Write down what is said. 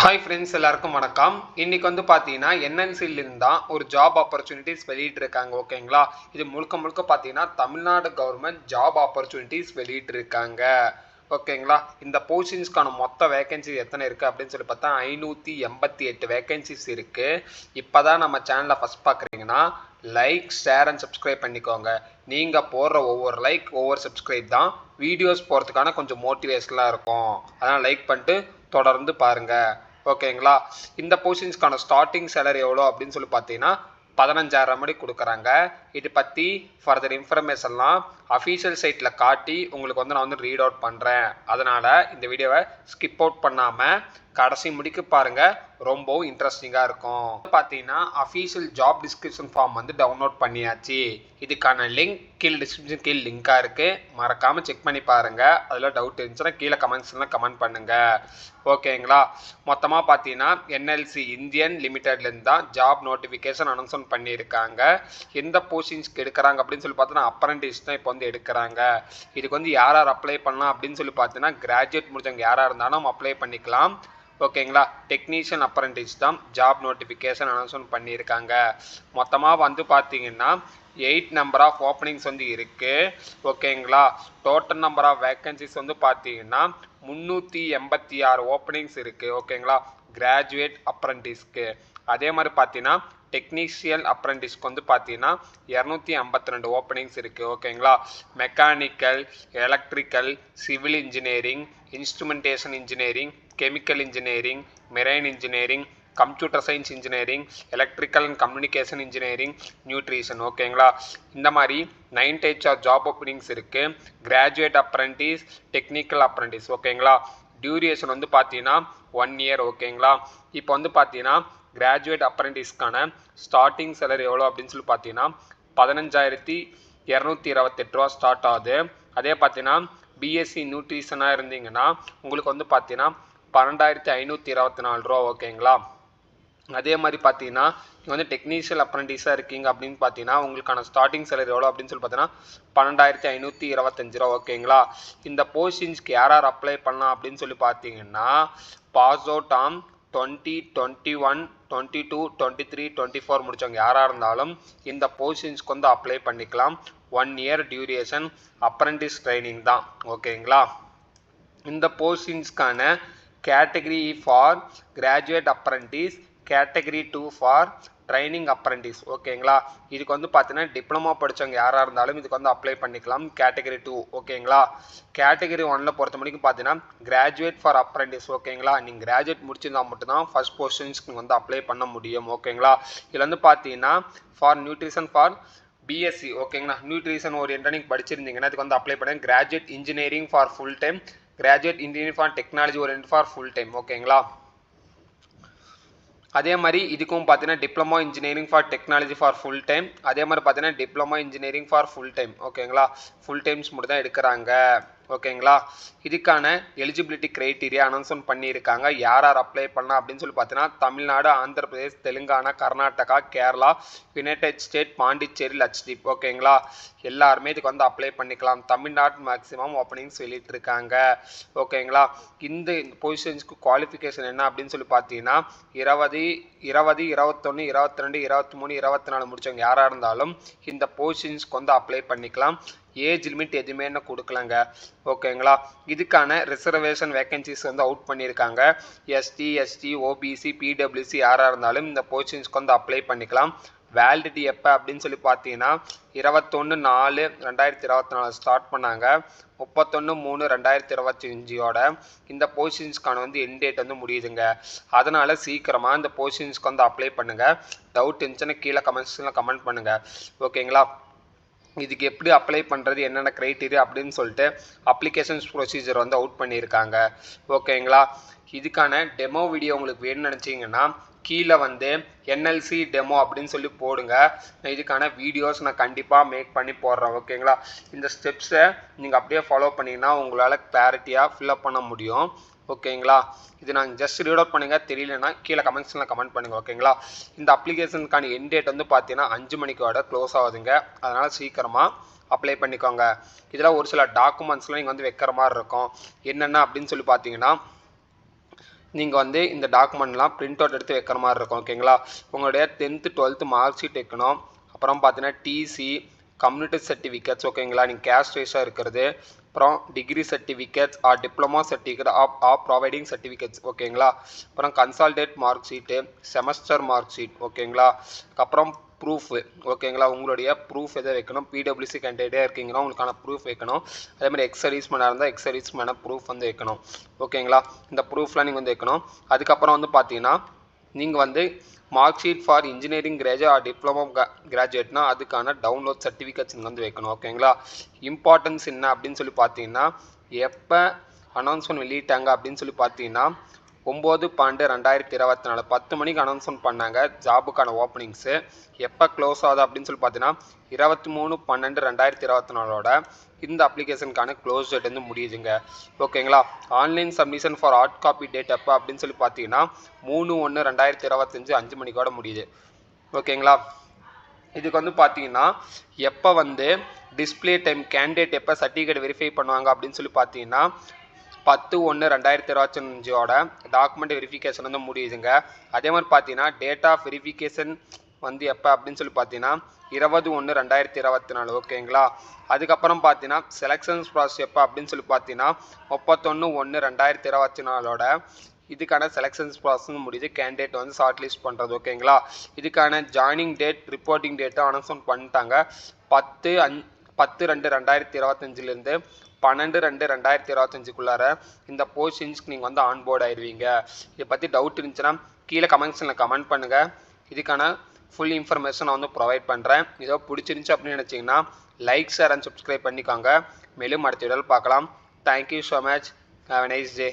Hi friends, எல்லாருக்கும் வணக்கம். இன்னைக்கு வந்து பார்த்தீங்கன்னா என்என்சிலிருந்து தான் ஒரு ஜாப் ஆப்பர்ச்சுனிட்டிஸ் வெளியிட்டிருக்காங்க. ஓகேங்களா, இது முழுக்க முழுக்க பார்த்தீங்கன்னா தமிழ்நாடு கவர்மெண்ட் ஜாப் ஆப்பர்ச்சுனிட்டிஸ் வெளியிட்டிருக்காங்க. ஓகேங்களா, இந்த போஸ்டிங்ஸ்க்கான மொத்த வேகன்சி எத்தனை இருக்குது அப்படின்னு சொல்லி பார்த்தா 588 வேகன்சிஸ் இருக்குது. இப்போ தான் நம்ம சேனலை ஃபஸ்ட் பார்க்குறீங்கன்னா லைக், ஷேர் அண்ட் சப்ஸ்கிரைப் பண்ணிக்கோங்க. நீங்கள் போடுற ஒவ்வொரு லைக், ஒவ்வொரு சப்ஸ்கிரைப் தான் வீடியோஸ் போகிறதுக்கான கொஞ்சம் மோட்டிவேஷனலாக இருக்கும். அதனால் லைக் பண்ணிட்டு தொடர்ந்து பாருங்க. ஓகேங்களா, இந்த போஸ்டிங்ஸ்க்கான ஸ்டார்டிங் சேலரி எவ்வளோ அப்படின்னு சொல்லி பார்த்தீங்கன்னா 15,000 மணி கொடுக்குறாங்க. இது பற்றி ஃபர்தர் இன்ஃபர்மேஷன்லாம் அஃபீஷியல் சைட்டில் காட்டி உங்களுக்கு வந்து நான் வந்து ரீட் அவுட் பண்ணுறேன். அதனால் இந்த வீடியோவை ஸ்கிப் அவுட் பண்ணாமல் கடைசி முடிக்க பாருங்கள், ரொம்பவும் இன்ட்ரெஸ்டிங்காக இருக்கும். பார்த்தீங்கன்னா அஃபீஷியல் ஜாப் டிஸ்கிரிப்ஷன் ஃபார்ம் வந்து டவுன்லோட் பண்ணியாச்சு. இதுக்கான லிங்க் கீழே டிஸ்கிரிப்ஷன் கீழே லிங்காக இருக்குது, மறக்காமல் செக் பண்ணி பாருங்கள். அதில் டவுட் இருந்துச்சுன்னா கீழே கமெண்ட்ஸ்லாம் கமெண்ட் பண்ணுங்கள். ஓகேங்களா, மொத்தமாக பார்த்தீங்கன்னா என்எல்சி இந்தியன் லிமிடெட்லேருந்து தான் ஜாப் நோட்டிஃபிகேஷன் அனௌன்ஸ்மெண்ட் பண்ணியிருக்காங்க. எந்த போஸ்டிங்ஸ்க்கு எடுக்கிறாங்க அப்படின்னு சொல்லி பார்த்தோன்னா அப்ரண்டிஸ் தான் இப்போ வந்து எடுக்கிறாங்க. இதுக்கு வந்து யார் யார் அப்ளை பண்ணலாம் அப்படின்னு சொல்லி பார்த்தீங்கன்னா கிராஜுவேட் முடிஞ்சவங்க யாராக இருந்தாலும் அப்ளை பண்ணிக்கலாம். ஓகேங்களா, டெக்னீஷியன் அப்ரண்டிஸ் தான் ஜாப் நோட்டிஃபிகேஷன் அனௌன்ஸ்மெண்ட் பண்ணியிருக்காங்க. மொத்தமாக வந்து பார்த்தீங்கன்னா 8 நம்பர் ஆஃப் ஓப்பனிங்ஸ் வந்து இருக்குது. ஓகேங்களா, டோட்டல் நம்பர் ஆஃப் வேக்கன்சிஸ் வந்து பார்த்தீங்கன்னா 386 ஓப்பனிங்ஸ் இருக்குது. ஓகேங்களா, கிராஜுவேட் அப்ரண்டிஸ்க்கு. அதே மாதிரி பார்த்தீங்கன்னா டெக்னீஷியல் அப்ரண்டிஸ்க்கு வந்து பார்த்தீங்கன்னா 252 ஓப்பனிங்ஸ் இருக்குது. ஓகேங்களா, mechanical, electrical, civil engineering, instrumentation engineering, chemical engineering, marine engineering, computer science engineering, electrical and communication engineering, nutrition. ஓகேங்களா, இந்த மாதிரி 9 டைப்ஸ் ஆஃப் ஜாப் ஓப்பனிங்ஸ் இருக்குது. Graduate apprentice, technical apprentice. ஓகேங்களா, டியூரேஷன் வந்து பார்த்தீங்கன்னா 1 இயர். ஓகேங்களா, இப்போ வந்து பார்த்தீங்கன்னா கிராஜுவேட் அப்ரண்டிஸ்க்கான ஸ்டார்டிங் சேலரி எவ்வளோ அப்படின்னு சொல்லி பார்த்தீங்கன்னா 15,228 ரூபா ஸ்டார்ட் ஆகுது. அதே பார்த்தீங்கன்னா பிஎஸ்சி நியூட்ரிஷனாக இருந்தீங்கன்னா உங்களுக்கு வந்து பார்த்தீங்கன்னா 12,524 ரூபா. ஓகேங்களா, அதே மாதிரி பார்த்தீங்கன்னா நீங்கள் வந்து டெக்னீஷியல் அப்ரண்டிஸாக இருக்கீங்க அப்படின்னு பார்த்தீங்கன்னா உங்களுக்கான ஸ்டார்டிங் சேலரி எவ்வளோ அப்படின்னு சொல்லி பார்த்தீங்கன்னா 12,525 ரூபா. ஓகேங்களா, இந்த போஸ்டிங்ஸ்க்கு யார் யார் அப்ளை பண்ணலாம் அப்படின்னு சொல்லி பார்த்தீங்கன்னா பாஸ் அவுட் ஆன் 2021, 22, 23, 24 முடிச்சவங்க யாராக இருந்தாலும் இந்த போஸ்டிங்ஸ்க்கு வந்து அப்ளை பண்ணிக்கலாம். 1 இயர் டியூரேஷன், அப்ரண்டிஸ் ட்ரைனிங் தான். ஓகேங்களா, இந்த போஸ்டிங்ஸ்க்கான category for graduate apprentice, category 2 for training apprentice. ஓகேங்களா, இதுக்கு வந்து பார்த்தீங்கன்னா டிப்ளமோ படித்தவங்க யாராக இருந்தாலும் இதுக்கு வந்து அப்ளை பண்ணிக்கலாம். கேட்டகரி 2. ஓகேங்களா, கேட்டகரி 1ல் பொறுத்த முடிக்கும் பார்த்தீங்கன்னா கிராஜுவேட் ஃபார் அப்ரண்டிஸ். ஓகேங்களா, நீங்கள் கிராஜுவேட் முடிச்சிருந்தால் மட்டும்தான் ஃபர்ஸ்ட் போஸ்டிங்ஸ்க்கு வந்து அப்ளை பண்ண முடியும். ஓகேங்களா, இதில் வந்து பார்த்தீங்கன்னா ஃபார் நியூட்ரிஷன் ஃபார் பிஎஸ்சி. ஓகேங்களா, நியூட்ரிஷன் ஓரியன்டாக நீங்கள் படிச்சிருந்தீங்கன்னா இதுக்கு வந்து அப்ளை பண்ணுங்க. Graduate engineering for full time, graduate engineering for technology orient for full time. ஓகேங்களா, அதே மாதிரி இதுக்கும் பார்த்தீங்கன்னா diploma engineering for technology for full time, அதே மாதிரி பார்த்தீங்கன்னா diploma engineering for full time. ஓகேங்களா, ஃபுல் டைம்ஸ் மட்டும் தான் எடுக்கிறாங்க. ஓகேங்களா, இதுக்கான எலிஜிபிலிட்டி க்ரைட்டீரியா அனௌன்ஸ்மெண்ட் பண்ணியிருக்காங்க. யார் யார் அப்ளை பண்ணலாம் அப்படின்னு சொல்லி பார்த்தீங்கன்னா தமிழ்நாடு, ஆந்திர பிரதேஷ், தெலுங்கானா, கர்நாடகா, கேரளா, யுனைடெட் ஸ்டேட், பாண்டிச்சேரி, லட்சதீப். ஓகேங்களா, எல்லாருமே இதுக்கு வந்து அப்ளை பண்ணிக்கலாம். தமிழ்நாடு மேக்ஸிமம் ஓப்பனிங்ஸ் வெளியிட்டிருக்காங்க. ஓகேங்களா, இந்த பொசிஷன்ஸ்க்கு குவாலிஃபிகேஷன் என்ன அப்படின்னு சொல்லி பார்த்தீங்கன்னா 20, 21, 22, 23, 24 முடிச்சவங்க யாராக இருந்தாலும் இந்த பொசிஷன்ஸ்க்கு வந்து அப்ளை பண்ணிக்கலாம். ஏஜ் லிமிட் எதுவுமே என்ன கொடுக்கலங்க. ஓகேங்களா, இதுக்கான ரிசர்வேஷன் வேகன்சிஸ் வந்து அவுட் பண்ணியிருக்காங்க. எஸ்டி, எஸ்டி, ஓபிசி, பிடபிள்யூசி யாராக இருந்தாலும் இந்த போஸ்டிங்ஸ்க்கு வந்து அப்ளை பண்ணிக்கலாம். வேலிடிட்டி எப்போ அப்படின்னு சொல்லி பார்த்தீங்கன்னா 21/4/2024 ஸ்டார்ட் பண்ணாங்க. 31/3/2025 இந்த போஸ்டிங்ஸ்க்கான வந்து எண்ட் டேட் வந்து முடியுதுங்க. அதனால் சீக்கிரமாக இந்த போஸ்டிங்ஸ்க்கு வந்து அப்ளை பண்ணுங்கள். டவுட் இருந்துச்சுன்னா கீழே கமெண்ட்ஸில் கமெண்ட் பண்ணுங்கள். ஓகேங்களா, இதுக்கு எப்படி அப்ளை பண்ணுறது, என்னென்ன க்ரைட்டீரியா அப்படின்னு சொல்லிட்டு அப்ளிகேஷன்ஸ் ப்ரொசீஜர் வந்து அவுட் பண்ணியிருக்காங்க. ஓகேங்களா, இதுக்கான டெமோ வீடியோ உங்களுக்கு வேணும்னு நினச்சிங்கன்னா கீழே வந்து என்எல்சி டெமோ அப்படின்னு சொல்லி போடுங்க. இதுக்கான வீடியோஸ் நான் கண்டிப்பாக மேக் பண்ணி போடுறேன். ஓகேங்களா, இந்த ஸ்டெப்ஸை நீங்கள் அப்படியே ஃபாலோ பண்ணிங்கன்னா உங்களால் கிளாரிட்டியாக ஃபில்அப் பண்ண முடியும். ஓகேங்களா, இது நாங்கள் ஜஸ்ட் ரீட் அவுட் பண்ணுங்க, தெரியலனா கீழே கமெண்ட்ஸில் கமெண்ட் பண்ணுங்கள். ஓகேங்களா, இந்த அப்ளிகேஷனுக்கான எண்ட் டேட் வந்து பார்த்தீங்கன்னா 5 மணிக்கோட க்ளோஸ் ஆகுதுங்க. அதனால் சீக்கிரமாக அப்ளை பண்ணிக்கோங்க. இதில் ஒரு சில டாக்குமெண்ட்ஸ்லாம் நீங்கள் வந்து வைக்கிற மாதிரி இருக்கும். என்னென்ன அப்படின்னு சொல்லி பார்த்தீங்கன்னா நீங்கள் வந்து இந்த டாக்குமெண்ட்லாம் பிரிண்ட் அவுட் எடுத்து வைக்கிற மாதிரி இருக்கும் ஓகேங்களா. உங்களுடைய 10th 12th மார்க் ஷீட் வைக்கணும். அப்புறம் பார்த்தீங்கன்னா டிசி, கம்யூனிட்டி சர்டிஃபிகேட்ஸ் ஓகேங்களா, நீங்கள் கேஸ்ட் வைஸாக இருக்கிறது, அப்புறம் degree certificates or diploma certificate of providing certificates ஓகேங்களா. அப்புறம் consolidate mark sheet, semester mark sheet ஓகேங்களா. அப்புறம் ப்ரூஃபு ஓகேங்களா, உங்களுடைய ப்ரூஃப் எதை வைக்கணும், பிடபிள்யூசி கேண்டிடேட்டாக இருக்கீங்கன்னா உங்களுக்கான ப்ரூஃப் வைக்கணும். அதேமாதிரி எக்ஸர்வீஸ்மேனாக இருந்தால் எக்ஸர்வீஸ்மேனாக ப்ரூஃப் வந்து வைக்கணும் ஓகேங்களா. இந்த ப்ரூஃப்லாம் நீங்கள் வந்து வைக்கணும். அதுக்கப்புறம் வந்து பார்த்தீங்கன்னா நீங்கள் வந்து mark sheet for engineering graduate or diploma கிராஜுவேட்னா அதுக்கான டவுன்லோட் சர்டிஃபிகேட்ஸ் நீங்கள் வந்து வைக்கணும் ஓகேங்களா. இம்பார்ட்டன்ஸ் என்ன அப்படின்னு சொல்லி பார்த்தீங்கன்னா, எப்போ அனௌன்ஸ்மெண்ட் வெளியிட்டாங்க அப்படின்னு சொல்லி பார்த்தீங்கன்னா 9/12/2024 10 மணிக்கு அனௌன்ஸ்மெண்ட் பண்ணாங்க ஜாபுக்கான ஓப்பனிங்ஸு. எப்போ க்ளோஸ் ஆகுது அப்படின்னு சொல்லி பார்த்தீங்கன்னா 23/12/2024 இந்த அப்ளிகேஷனுக்கான க்ளோஸ் டேட் வந்து முடியுதுங்க ஓகேங்களா. Online submission for hard copy date எப்போ அப்படின்னு சொல்லி பார்த்தீங்கன்னா 3/1/2025 5 மணிக்கோட முடியுது ஓகேங்களா. இதுக்கு வந்து பார்த்தீங்கன்னா எப்போ வந்து டிஸ்பிளே டைம் கேண்டிடேட் எப்போ சர்டிஃபிகேட் வெரிஃபை பண்ணுவாங்க அப்படின்னு சொல்லி பார்த்தீங்கன்னா 10/1/2025 டாக்குமெண்ட் வெரிஃபிகேஷன் வந்து முடியுதுங்க. அதே மாதிரி பார்த்தீங்கன்னா டேட் ஆஃப் வெரிஃபிகேஷன் வந்து எப்போ அப்படின்னு சொல்லி பார்த்தீங்கன்னா 20/1/2024 ஓகேங்களா. அதுக்கப்புறம் பார்த்தீங்கன்னா செலெக்ஷன்ஸ் ப்ராசஸ் எப்போ அப்படின்னு சொல்லி பார்த்தீங்கன்னா 31/1/2024 இதுக்கான செலெக்ஷன்ஸ் ப்ராசஸ் முடியுது. கேண்டிடேட் வந்து ஷார்ட் லிஸ்ட் பண்ணுறது ஓகேங்களா. இதுக்கான ஜாயினிங் டேட் ரிப்போர்ட்டிங் டேட்டை அனௌன்ஸ்மெண்ட் பண்ணிட்டாங்க. 10/2/2025 12/2/2025 இந்த போஸ்டிங்ஸ்க்கு நீங்கள் வந்து ஆன்போர்ட் ஆயிடுவீங்க. இதை பற்றி டவுட் இருந்துச்சுன்னா கீழே கமெண்ட்ஸில் கமெண்ட் பண்ணுங்கள். இதுக்கான ஃபுல் இன்ஃபர்மேஷன் நான் வந்து ப்ரொவைட் பண்ணுறேன். இதோ பிடிச்சிருந்துச்சு அப்படின்னு நினச்சிங்கன்னா லைக் ஷேர் அண்ட் சப்ஸ்கிரைப் பண்ணிக்கோங்க. மேலும் அடுத்த வீடியோவில் பார்க்கலாம். Thank you so much. Have a nice day.